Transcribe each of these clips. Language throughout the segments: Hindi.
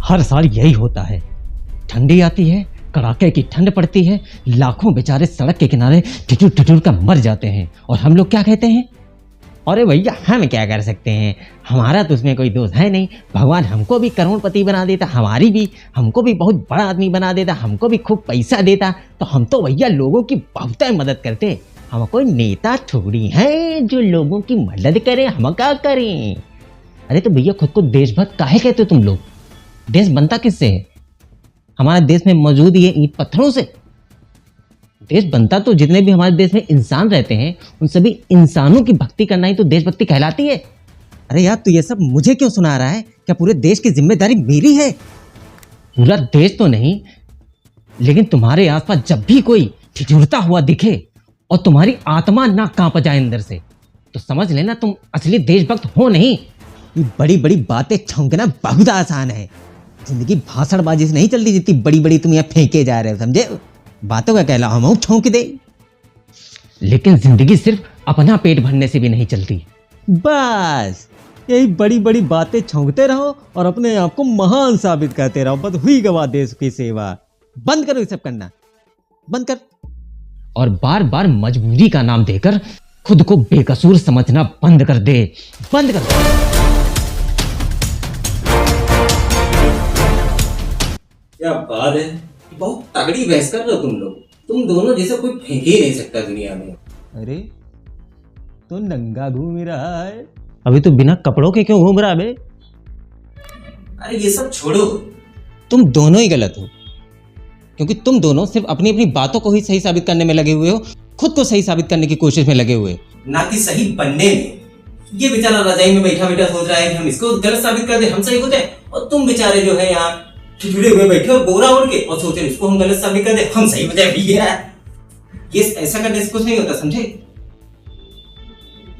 हर साल यही होता है। ठंडी आती है, कड़ाके की ठंड पड़ती है, लाखों बेचारे सड़क के किनारे ठिठुर ठिठुर कर मर जाते हैं और हम लोग क्या कहते हैं, अरे भैया हम क्या कर सकते हैं, हमारा तो उसमें कोई दोष है नहीं, भगवान हमको भी करोड़पति बना देता, हमको भी बहुत बड़ा आदमी बना देता, हमको भी खूब पैसा देता तो हम तो भैया लोगों की बहुत मदद करते। हम कोई नेता थोड़ी हैं जो लोगों की मदद करें, हम क्या करें। अरे तो भैया खुद को देशभक्त काहे कहते हो तुम लोग? देश बनता किससे है? हमारे देश में मौजूद ये ईंट पत्थरों से। देश बनता तो जितने भी हमारे देश में इंसान रहते हैं उन सभी इंसानों की भक्ति करना ही तो देशभक्ति कहलाती है। अरे यार तू ये सब मुझे क्यों सुना रहा है? क्या पूरे देश की जिम्मेदारी मेरी है? पूरा देश तो नहीं, लेकिन तुम्हारे आसपास जब भी कोई ठिठुरता हुआ दिखे और तुम्हारी आत्मा ना कांप जाए अंदर से, तो समझ लेना तुम असली देशभक्त हो नहीं। ये बड़ी बड़ी बातें छौंकना बहुत आसान है। जिंदगी भाषणबाजी से नहीं चलती जितनी बड़ी बड़ी तुम यहाँ फेंके जा रहे हो, समझे? बातों का कहला हम छौंक दे। लेकिन जिंदगी सिर्फ अपना पेट भरने से भी नहीं चलती। बस यही बड़ी बड़ी बातें छौंकते रहो और अपने आप को महान साबित करते रहो। बस हुई गवा देश की सेवा। बंद करो ये सब करना, बंद कर। और बार बार मजबूरी का नाम देकर खुद को बेकसूर समझना बंद कर दे, बंद कर दे। क्या बात है, बहुत तगड़ी बहस कर रहे हो तुम लोग। तुम दोनों जैसा कोई फेंक ही नहीं सकता दुनिया में। अरे तो नंगा घूम रहा है, अभी तो बिना कपड़ों के क्यों घूम रहा बे? अरे ये सब छोड़ो, तुम दोनों ही गलत हो, क्योंकि तुम दोनों सिर्फ अपनी अपनी बातों को ही सही साबित करने में लगे हुए हो, खुद को सही साबित करने की कोशिश में लगे हुए, ना कि सही बनने में। ये बेचारा रजाई में बैठा बैठा सोच रहा है कि हम इसको गलत साबित कर दे, हम सही हो जाए, और तुम बेचारे जो है यहाँ ठिठुरे हुए बैठे और बोरा ओढ़ के और सोच रहे इसको हम गलत साबित कर दे, हम सही हो जाए। भैया ये ऐसा करने से कुछ नहीं होता, समझे?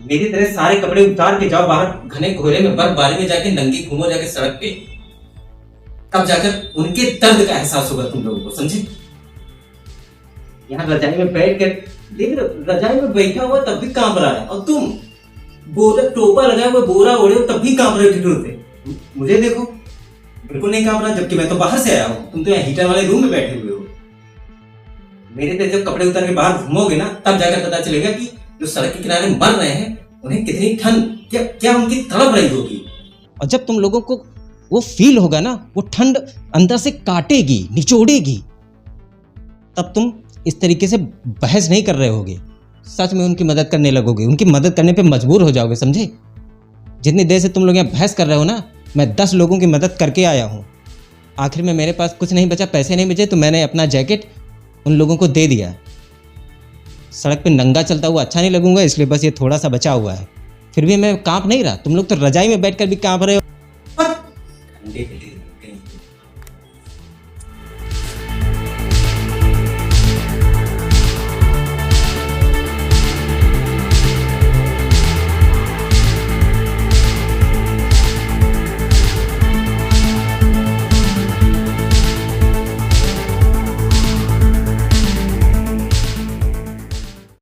मेरी तरह सारे कपड़े उतार के जाओ बाहर, घने कोहरे में बर्फबारी में जाके नंगी घूमो जाके सड़क पे, तब जाकर उनके दर्द का एहसास होगा तुम लोगों को, समझे? यहाँ रजाई में बैठ कर देख रहे हो, रजाई में बैठा हुआ तब भी कांप रहा है, और तुम बोरा टोपा लगाए हुए बोरा ओढ़े हो तब भी कांप रहे हो ठिठुर से। मुझे देखो, बिल्कुल नहीं कांप रहा, जबकि मैं तो बाहर से आया हूँ, तुम तो यहाँ हीटर वाले रूम में बैठे हुए हो। मेरे पे जब कपड़े उतार के बाहर घूमोगे ना, तब जाकर पता चलेगा कि जो सड़क के किनारे मर रहे हैं उन्हें कितनी ठंड, क्या उनकी तड़प रही होगी। और जब तुम लोगों को वो फील होगा ना, वो ठंड अंदर से काटेगी, निचोड़ेगी, तब तुम इस तरीके से बहस नहीं कर रहे होगे, सच में उनकी मदद करने लगोगे, उनकी मदद करने पे मजबूर हो जाओगे, समझे? जितनी देर से तुम लोग यहाँ बहस कर रहे हो ना, मैं 10 लोगों की मदद करके आया हूँ। आखिर में मेरे पास कुछ नहीं बचा, पैसे नहीं बचे, तो मैंने अपना जैकेट उन लोगों को दे दिया। सड़क पे नंगा चलता हुआ अच्छा नहीं लगूंगा, इसलिए बस ये थोड़ा सा बचा हुआ है। फिर भी मैं कांप नहीं रहा, तुम लोग तो रजाई में बैठकर भी कांप रहे हो।